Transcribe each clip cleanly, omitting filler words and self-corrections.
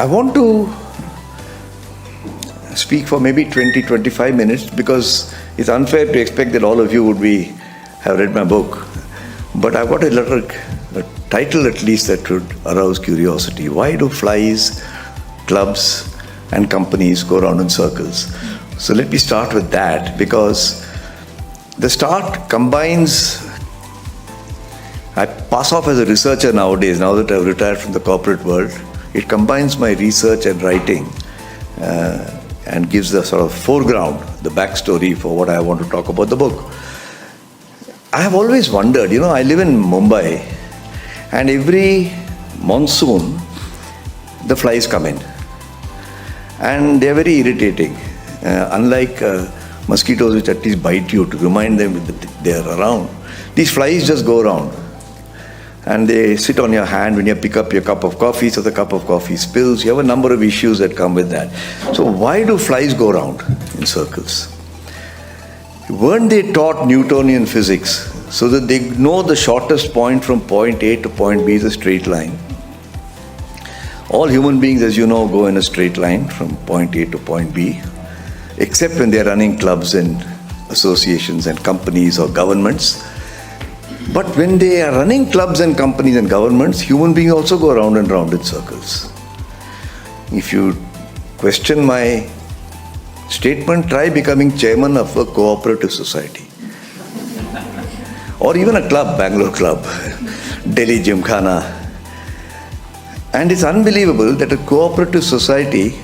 I want to speak for maybe 20-25 minutes because it's unfair to expect that all of you have read my book. But I've got a title at least that would arouse curiosity. Why do flies, clubs, and companies go around in circles? So let me start with that, because the start combines. I pass off as a researcher nowadays, now that I've retired from the corporate world. It combines my research and writing and gives the sort of foreground, the backstory for what I want to talk about the book. I have always wondered, I live in Mumbai, and every monsoon, the flies come in. And they're very irritating. Unlike mosquitoes, which at least bite you to remind them that they're around, these flies just go around. And they sit on your hand when you pick up your cup of coffee, so the cup of coffee spills. You have a number of issues that come with that. So why do flies go around in circles? Weren't they taught Newtonian physics so that they know the shortest point from point A to point B is a straight line? All human beings, as you know, go in a straight line from point A to point B, except when they're running clubs and associations and companies or governments. But when they are running clubs and companies and governments, human beings also go round and round in circles. If you question my statement, try becoming chairman of a cooperative society. Or even a club, Bangalore Club, Delhi Gymkhana. And it's unbelievable that a cooperative society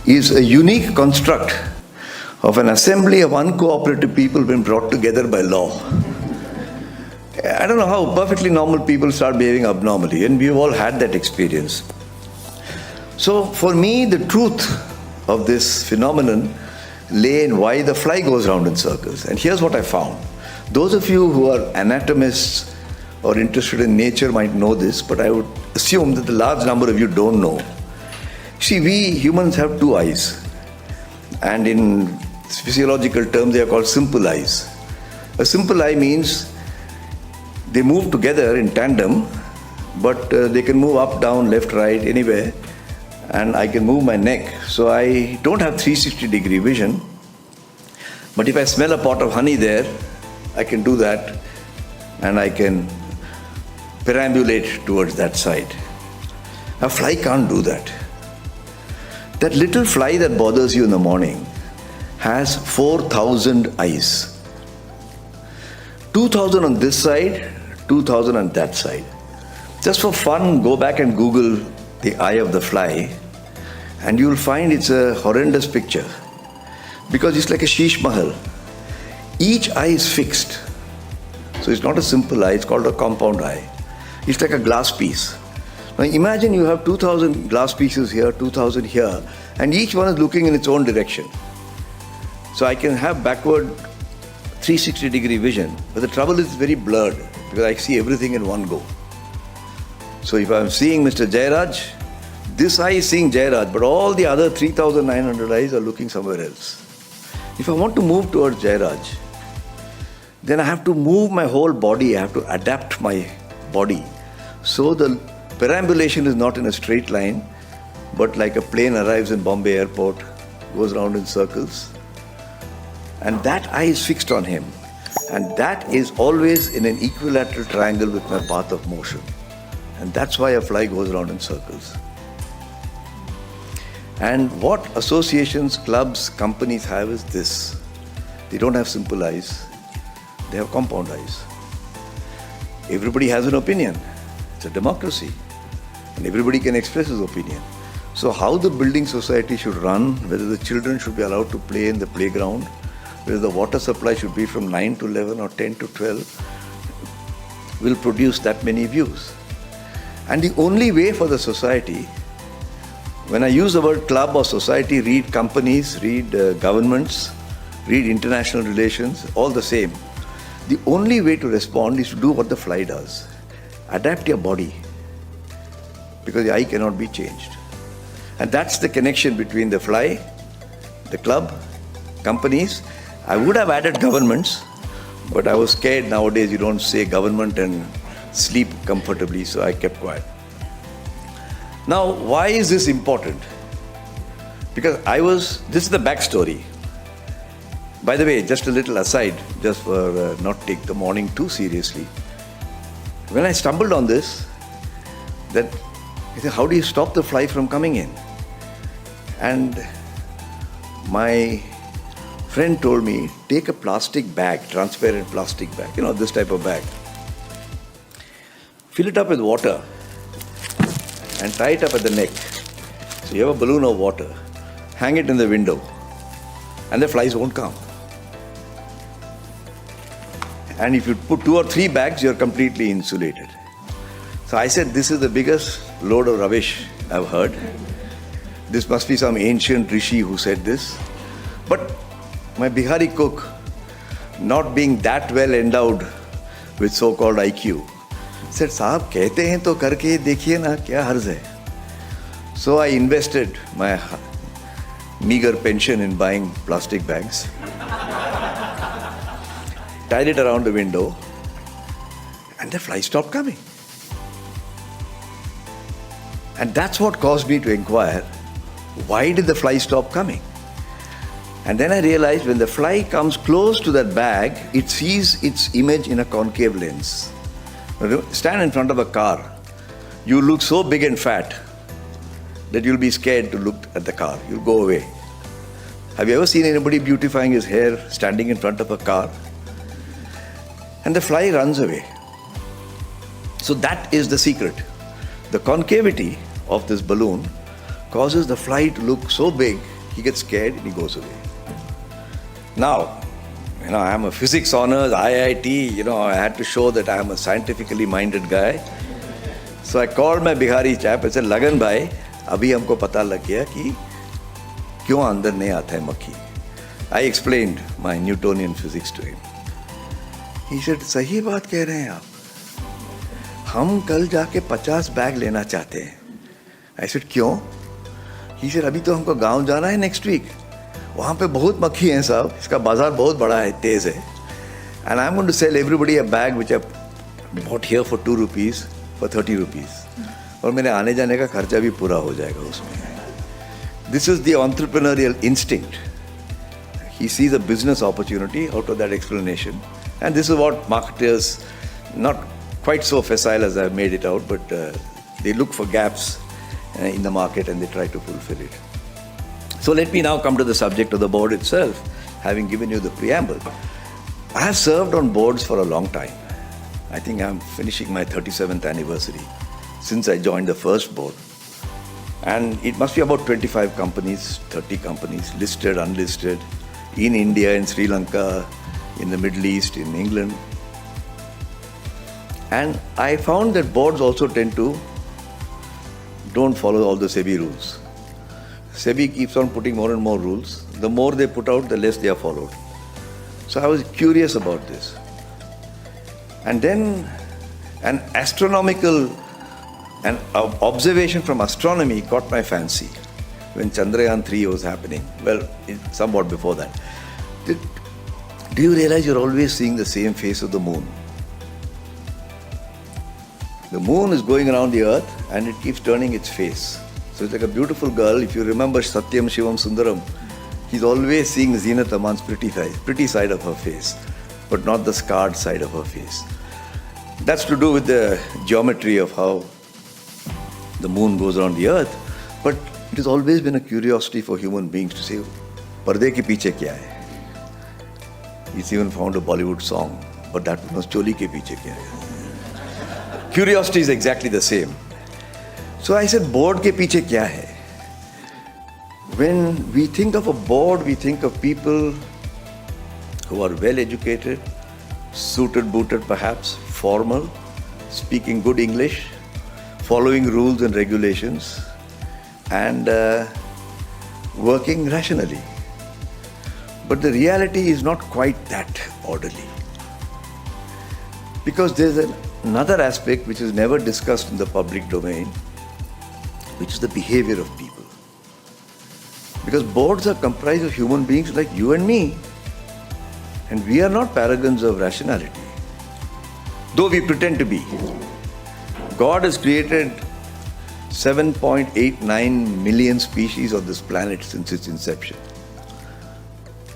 is a unique construct of an assembly of uncooperative people being brought together by law. I don't know how perfectly normal people start behaving abnormally, and we've all had that experience. So for me, the truth of this phenomenon lay in why the fly goes round in circles. And here's what I found. Those of you who are anatomists or interested in nature might know this, but I would assume that the large number of you don't know. See, we humans have two eyes, and in physiological terms they are called simple eyes. A simple eye means they move together in tandem, but they can move up, down, left, right, anywhere, and I can move my neck. So I don't have 360-degree vision, but if I smell a pot of honey there, I can do that, and I can perambulate towards that side. A fly can't do that. That little fly that bothers you in the morning has 4,000 eyes. 2,000 on this side, 2,000 on that side. Just for fun, go back and Google the eye of the fly, and you'll find it's a horrendous picture, because it's like a sheesh mahal. Each eye is fixed. So it's not a simple eye, it's called a compound eye. It's like a glass piece. Now imagine you have 2,000 glass pieces here, 2,000 here, and each one is looking in its own direction. So I can have backward 360-degree vision, but the trouble is very blurred, because I see everything in one go. So if I'm seeing Mr. Jairaj, this eye is seeing Jairaj, but all the other 3,900 eyes are looking somewhere else. If I want to move towards Jairaj, then I have to move my whole body, I have to adapt my body. So the perambulation is not in a straight line, but like a plane arrives in Bombay airport, goes round in circles, and that eye is fixed on him. And that is always in an equilateral triangle with my path of motion. And that's why a fly goes around in circles. And what associations, clubs, companies have is this. They don't have simple eyes, they have compound eyes. Everybody has an opinion. It's a democracy. And everybody can express his opinion. So how the building society should run, whether the children should be allowed to play in the playground, whether the water supply should be from 9 to 11 or 10 to 12, will produce that many views. And the only way for the society, when I use the word club or society, read companies, read governments, read international relations, all the same. The only way to respond is to do what the fly does. Adapt your body, because the eye cannot be changed. And that's the connection between the fly, the club, companies. I would have added governments, but I was scared. Nowadays you don't say government and sleep comfortably, so I kept quiet. Now, why is this important? Because this is the backstory. By the way, just a little aside, just for not take the morning too seriously. When I stumbled on this, that I said, how do you stop the fly from coming in? And my friend told me, take a plastic bag, transparent plastic bag, this type of bag. Fill it up with water and tie it up at the neck. So you have a balloon of water, hang it in the window, and the flies won't come. And if you put 2 or 3 bags, you're completely insulated. So I said, this is the biggest load of rubbish I've heard. This must be some ancient rishi who said this. But my Bihari cook, not being that well endowed with so-called IQ, said, साहब कहते हैं तो करके देखिए ना, क्या हर्ज है? So I invested my meager pension in buying plastic bags, tied it around the window, and the flies stopped coming. And that's what caused me to inquire, why did the fly stop coming? And then I realized when the fly comes close to that bag, it sees its image in a concave lens. Stand in front of a car, you look so big and fat that you'll be scared to look at the car. You'll go away. Have you ever seen anybody beautifying his hair standing in front of a car? And the fly runs away. So that is the secret. The concavity of this balloon causes the fly to look so big, he gets scared and he goes away. Now, I'm a physics honors, IIT, I had to show that I'm a scientifically minded guy. So I called my Bihari chap and said, Lagan bhai, abhi humko pata lag gaya ki kyun andar nahi aata hai makhi. I explained my Newtonian physics to him. He said, sahi baat keh rahe hain aap. Hum kal jaake 50 bag lena chahte hain. I said, kyun? He said, abhi to humko gaon jana hai next week. वहाँ पे बहुत मक्खी हैं साहब, इसका बाजार बहुत बड़ा है, तेज है. And I'm going to sell everybody a bag which I bought here for 2 rupees for 30 rupees. और मेरे आने जाने का खर्चा भी पूरा हो जाएगा उसमें. This is the entrepreneurial instinct. He sees a business opportunity out of that explanation. And this is what marketers, not quite so facile as I've made it out, but they look for gaps in the market and they try to fulfill it. So let me now come to the subject of the board itself, having given you the preamble. I have served on boards for a long time. I think I'm finishing my 37th anniversary since I joined the first board. And it must be about 25 companies, 30 companies, listed, unlisted, in India, in Sri Lanka, in the Middle East, in England. And I found that boards also tend to don't follow all the SEBI rules. SEBI keeps on putting more and more rules. The more they put out, the less they are followed. So I was curious about this. And then an observation from astronomy caught my fancy when Chandrayaan 3 was happening. Well, somewhat before that. Do you realize you're always seeing the same face of the moon? The moon is going around the earth and it keeps turning its face. So it's like a beautiful girl. If you remember Satyam Shivam Sundaram, he's always seeing Zeenat Aman's pretty side of her face, but not the scarred side of her face. That's to do with the geometry of how the moon goes around the earth. But it has always been a curiosity for human beings to say, Parde ke piche kya hai? He's even found a Bollywood song, but that was Choli ke piche kya hai? Curiosity is exactly the same. So I said, board ke piche kya hai? When we think of a board, we think of people who are well educated, suited, booted perhaps, formal, speaking good English, following rules and regulations, and working rationally. But the reality is not quite that orderly. Because there's another aspect which is never discussed in the public domain, which is the behavior of people. Because boards are comprised of human beings like you and me, and we are not paragons of rationality, though we pretend to be. God has created 7.89 million species on this planet since its inception.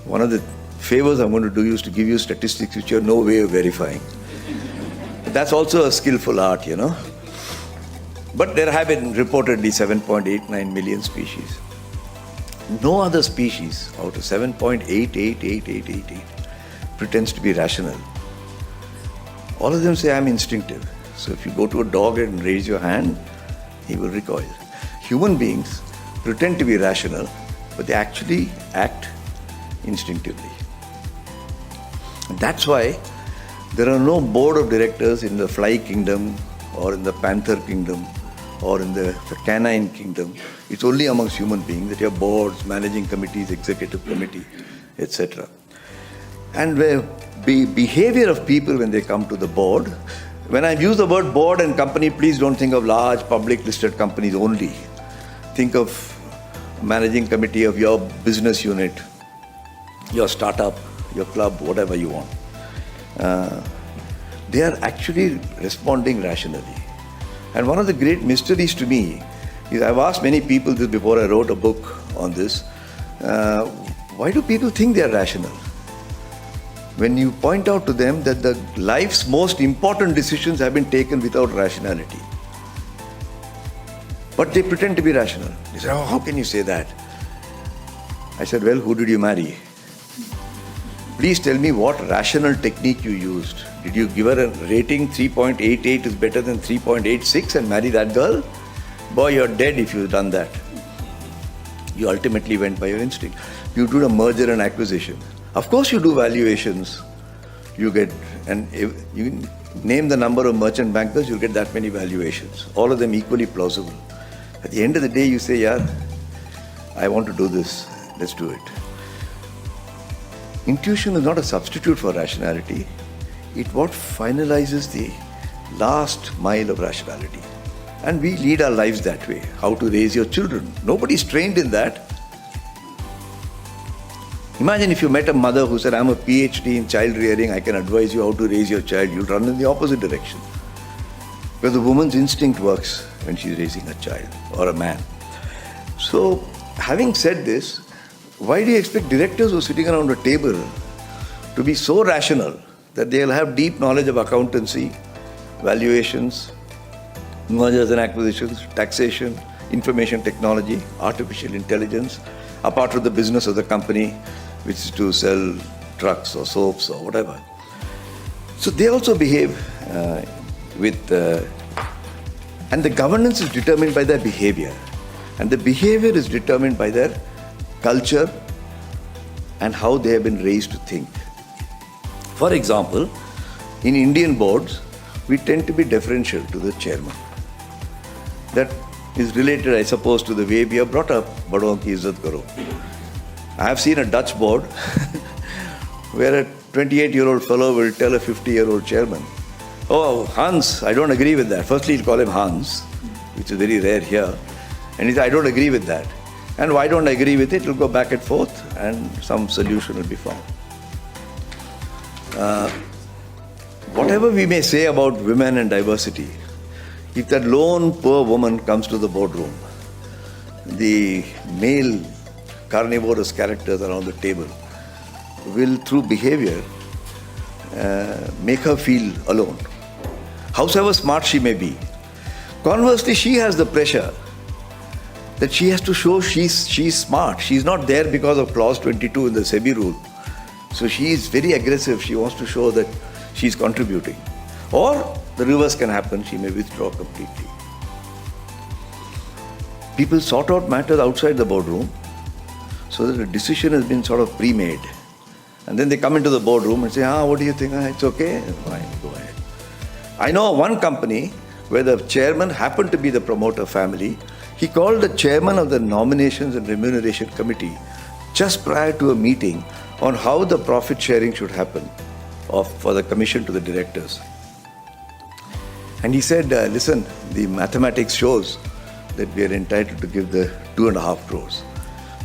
One of the favors I'm going to do is to give you statistics which you have no way of verifying. That's also a skillful art, you know. But there have been reportedly 7.89 million species. No other species out of 7.888888 pretends to be rational. All of them say, I'm instinctive. So if you go to a dog and raise your hand, he will recoil. Human beings pretend to be rational, but they actually act instinctively. And that's why there are no board of directors in the fly kingdom or in the panther kingdom or in the canine kingdom. It's only amongst human beings that you have boards, managing committees, executive committee, etc. And the behavior of people when they come to the board, when I use the word board and company, please don't think of large public listed companies only. Think of managing committee of your business unit, your startup, your club, whatever you want. They are actually responding rationally. And one of the great mysteries to me is, I've asked many people this before I wrote a book on this, why do people think they are rational? When you point out to them that the life's most important decisions have been taken without rationality. But they pretend to be rational. They say, oh, how can you say that? I said, well, who did you marry? Please tell me what rational technique you used. Did you give her a rating 3.88 is better than 3.86 and marry that girl? Boy, you're dead if you've done that. You ultimately went by your instinct. You do a merger and acquisition. Of course you do valuations. You get, and if you name the number of merchant bankers, you'll get that many valuations. All of them equally plausible. At the end of the day, you say, yeah, I want to do this. Let's do it. Intuition is not a substitute for rationality. It what finalizes the last mile of rationality. And we lead our lives that way. How to raise your children. Nobody's trained in that. Imagine if you met a mother who said, I'm a PhD in child rearing, I can advise you how to raise your child. You'll run in the opposite direction. Because the woman's instinct works when she's raising a child or a man. So, having said this, why do you expect directors who are sitting around a table to be so rational that they'll have deep knowledge of accountancy, valuations, mergers and acquisitions, taxation, information technology, artificial intelligence, apart from the business of the company, which is to sell trucks or soaps or whatever. So they also behave and the governance is determined by their behavior. And the behavior is determined by their culture and how they have been raised to think. For example, in Indian boards, we tend to be deferential to the chairman. That is related, I suppose, to the way we are brought up. Badon ki izzat karo. I have seen a Dutch board where a 28-year-old fellow will tell a 50-year-old chairman, oh, Hans, I don't agree with that. Firstly, he'll call him Hans, which is very rare here. And he said, I don't agree with that. And why don't I agree with it? It'll go back and forth and some solution will be found. Whatever we may say about women and diversity, if that lone poor woman comes to the boardroom, the male carnivorous characters around the table will, through behavior, make her feel alone, howsoever smart she may be. Conversely, she has the pressure that she has to show she's smart. She's not there because of clause 22 in the SEBI rule. So she is very aggressive. She wants to show that she's contributing. Or the reverse can happen. She may withdraw completely. People sort out matters outside the boardroom so that the decision has been sort of pre-made. And then they come into the boardroom and say, what do you think? It's okay. Fine, go ahead. I know one company where the chairman happened to be the promoter family. He called the chairman of the Nominations and Remuneration Committee just prior to a meeting on how the profit sharing should happen for the commission to the directors. And he said, listen, the mathematics shows that we are entitled to give the 2.5 crores.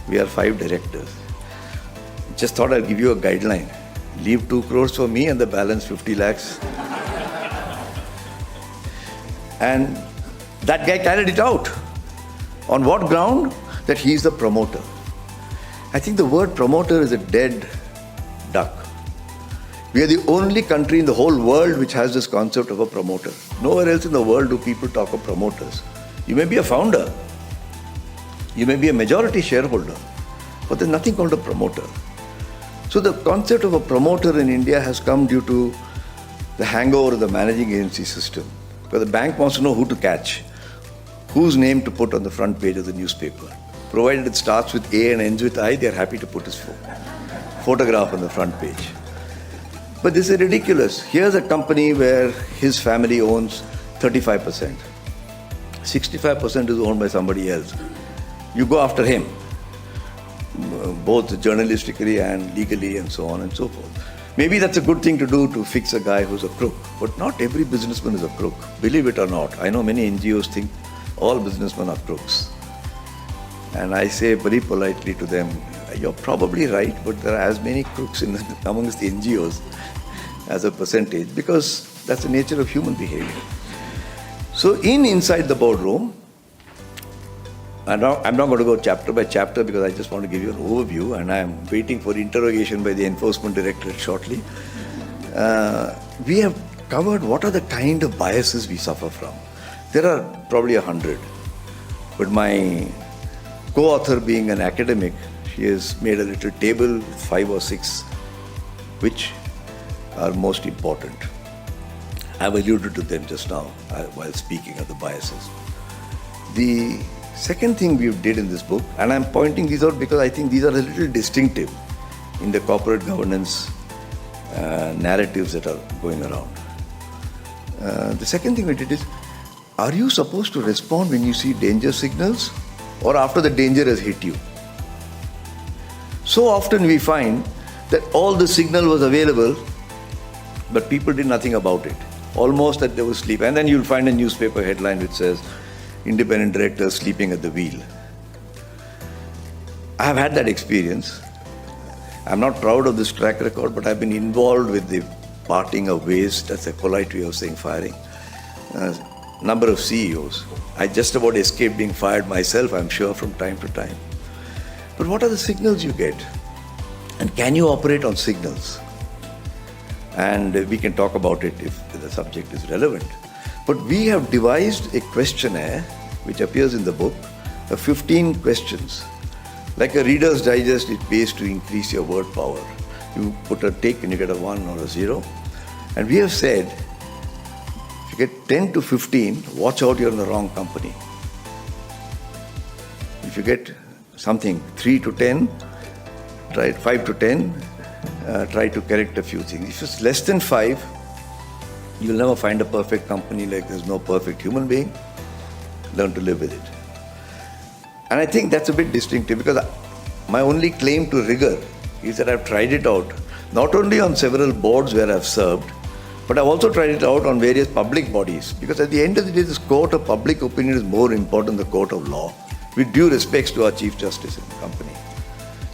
We are 5 directors. Just thought I'll give you a guideline. Leave 2 crores for me and the balance 50 lakhs. And That guy carried it out. On what ground? That he is the promoter. I think the word promoter is a dead duck. We are the only country in the whole world which has this concept of a promoter. Nowhere else in the world do people talk of promoters. You may be a founder, you may be a majority shareholder, but there's nothing called a promoter. So the concept of a promoter in India has come due to the hangover of the managing agency system, where the bank wants to know who to catch, whose name to put on the front page of the newspaper. Provided it starts with A and ends with I, they are happy to put his photograph on the front page. But this is ridiculous. Here's a company where his family owns 35%. 65% is owned by somebody else. You go after him, both journalistically and legally and so on and so forth. Maybe that's a good thing to do to fix a guy who's a crook, but not every businessman is a crook, believe it or not. I know many NGOs think all businessmen are crooks. And I say very politely to them, you're probably right, but there are as many crooks amongst the NGOs as a percentage, because that's the nature of human behavior. So inside the boardroom, I'm not going to go chapter by chapter because I just want to give you an overview, and I'm waiting for interrogation by the Enforcement Directorate shortly. We have covered what are the kind of biases we suffer from. There are probably 100, but my co-author being an academic, she has made a little table with 5 or 6 which are most important. I've alluded to them just now while speaking of the biases. The second thing we did in this book, and I'm pointing these out because I think these are a little distinctive in the corporate governance narratives that are going around. The second thing we did is, are you supposed to respond when you see danger signals or after the danger has hit you? So often we find that all the signal was available, but people did nothing about it. Almost that they were asleep. And then you'll find a newspaper headline which says, independent director sleeping at the wheel. I have had that experience. I'm not proud of this track record, but I've been involved with the parting of ways. That's a polite way of saying firing. Number of CEOs. I just about escaped being fired myself, I'm sure, from time to time. But what are the signals you get? And can you operate on signals? And we can talk about it if the subject is relevant. But we have devised a questionnaire, which appears in the book, of 15 questions. Like a Reader's Digest, it pays to increase your word power. You put a tick and you get a 1 or a 0. And we have said, if you get 10 to 15, watch out, you're in the wrong company. If you get something 3 to 10, try 5 to 10, try to correct a few things. If it's less than 5, you'll never find a perfect company, like there's no perfect human being. Learn to live with it. And I think that's a bit distinctive, because my only claim to rigor is that I've tried it out, not only on several boards where I've served, but I've also tried it out on various public bodies. Because at the end of the day, this court of public opinion is more important than the court of law. With due respects to our Chief Justice in the company,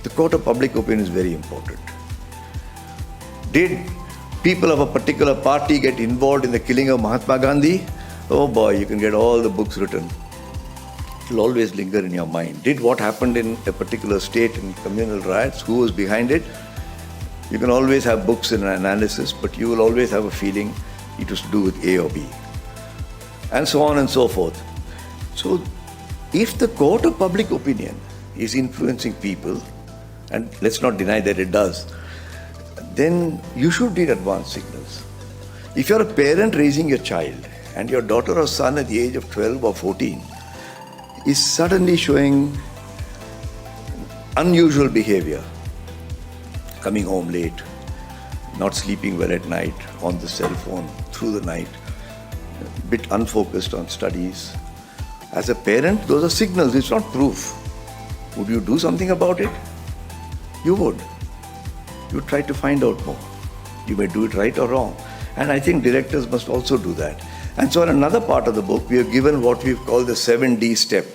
the court of public opinion is very important. Did people of a particular party get involved in the killing of Mahatma Gandhi? Oh boy, you can get all the books written. It will always linger in your mind. Did what happened in a particular state in communal riots? Who was behind it? You can always have books and analysis, but you will always have a feeling it was to do with A or B. And so on and so forth. So, if the court of public opinion is influencing people, and let's not deny that it does, then you should read advanced signals. If you're a parent raising your child, and your daughter or son at the age of 12 or 14 is suddenly showing unusual behavior, coming home late, not sleeping well at night, on the cell phone through the night, a bit unfocused on studies. As a parent, those are signals, it's not proof. Would you do something about it? You would. You try to find out more. You may do it right or wrong. And I think directors must also do that. And so in another part of the book, we have given what we've called the 7D step.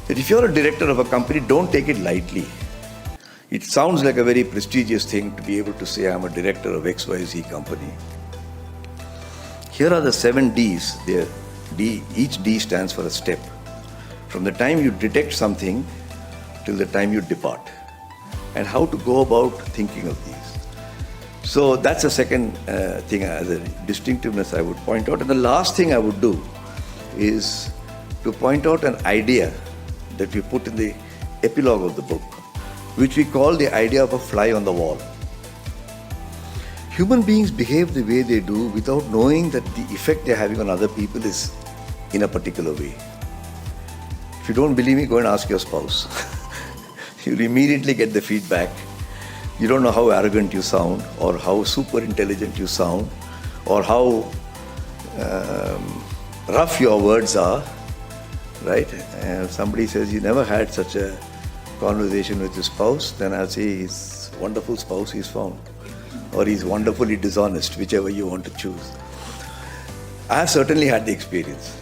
That if you're a director of a company, don't take it lightly. It sounds like a very prestigious thing to be able to say, I'm a director of XYZ company. Here are the 7 Ds. They're D, each D stands for a step. From the time you detect something till the time you depart. And how to go about thinking of these. So that's the second thing as a distinctiveness I would point out. And the last thing I would do is to point out an idea that we put in the epilogue of the book, which we call the idea of a fly on the wall. Human beings behave the way they do without knowing that the effect they're having on other people is in a particular way. If you don't believe me, go and ask your spouse. You'll immediately get the feedback. You don't know how arrogant you sound, or how super intelligent you sound, or how rough your words are, right? And if somebody says you never had such a conversation with your spouse, then I'll say he's a wonderful spouse he's found, or he's wonderfully dishonest, whichever you want to choose. I have certainly had the experience.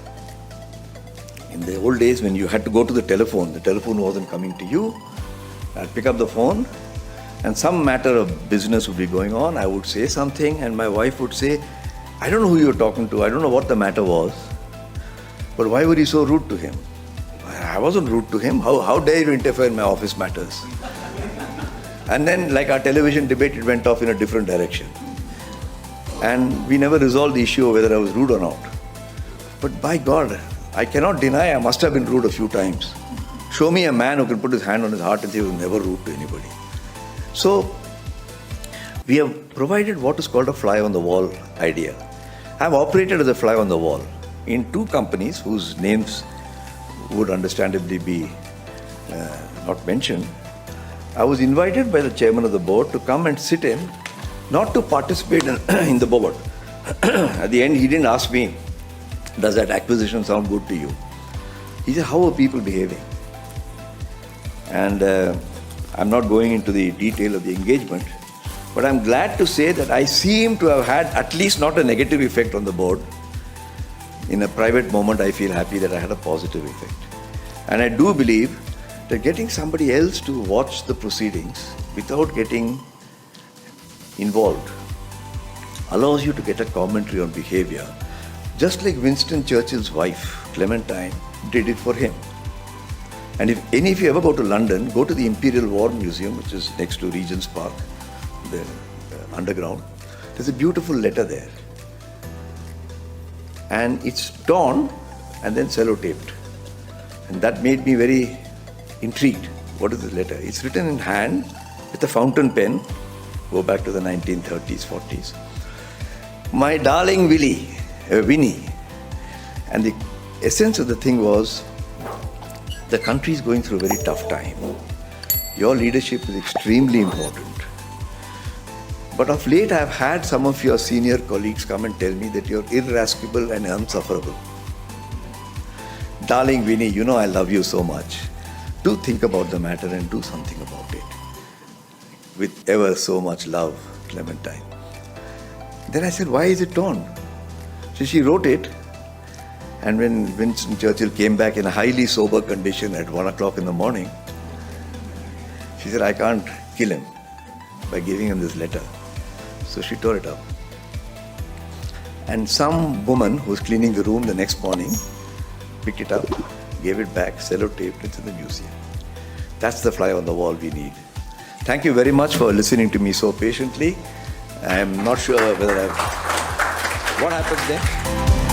In the old days when you had to go to the telephone wasn't coming to you. I'd pick up the phone and some matter of business would be going on. I would say something and my wife would say, I don't know who you're talking to, I don't know what the matter was, but why were you so rude to him? I wasn't rude to him. How dare you interfere in my office matters? And then, like our television debate, it went off in a different direction. And we never resolved the issue of whether I was rude or not. But by God, I cannot deny I must have been rude a few times. Show me a man who can put his hand on his heart and say he was never rude to anybody. So, we have provided what is called a fly on the wall idea. I have operated as a fly on the wall in two companies whose names would understandably be not mentioned. I was invited by the chairman of the board to come and sit in, not to participate in the board. At the end, he didn't ask me, does that acquisition sound good to you? He said, how are people behaving? And I'm not going into the detail of the engagement, but I'm glad to say that I seem to have had at least not a negative effect on the board. In a private moment, I feel happy that I had a positive effect. And I do believe that getting somebody else to watch the proceedings without getting involved allows you to get a commentary on behavior, just like Winston Churchill's wife, Clementine, did it for him. And if any of you ever go to London, go to the Imperial War Museum, which is next to Regent's Park, the underground. There's a beautiful letter there. And it's torn and then sellotaped. And that made me very intrigued. What is the letter? It's written in hand with a fountain pen. Go back to the 1930s, 40s. My darling Winnie. And the essence of the thing was, the country is going through a very tough time. Your leadership is extremely important. But of late, I have had some of your senior colleagues come and tell me that you're irascible and unsufferable. Darling Winnie, you know I love you so much. Do think about the matter and do something about it. With ever so much love, Clementine. Then I said, why is it torn? So she wrote it. And when Winston Churchill came back in a highly sober condition at 1 o'clock in the morning, she said, I can't kill him by giving him this letter. So she tore it up. And some woman who was cleaning the room the next morning picked it up, gave it back, sellotaped it in the museum. That's the fly on the wall we need. Thank you very much for listening to me so patiently. I am not sure whether what happens then?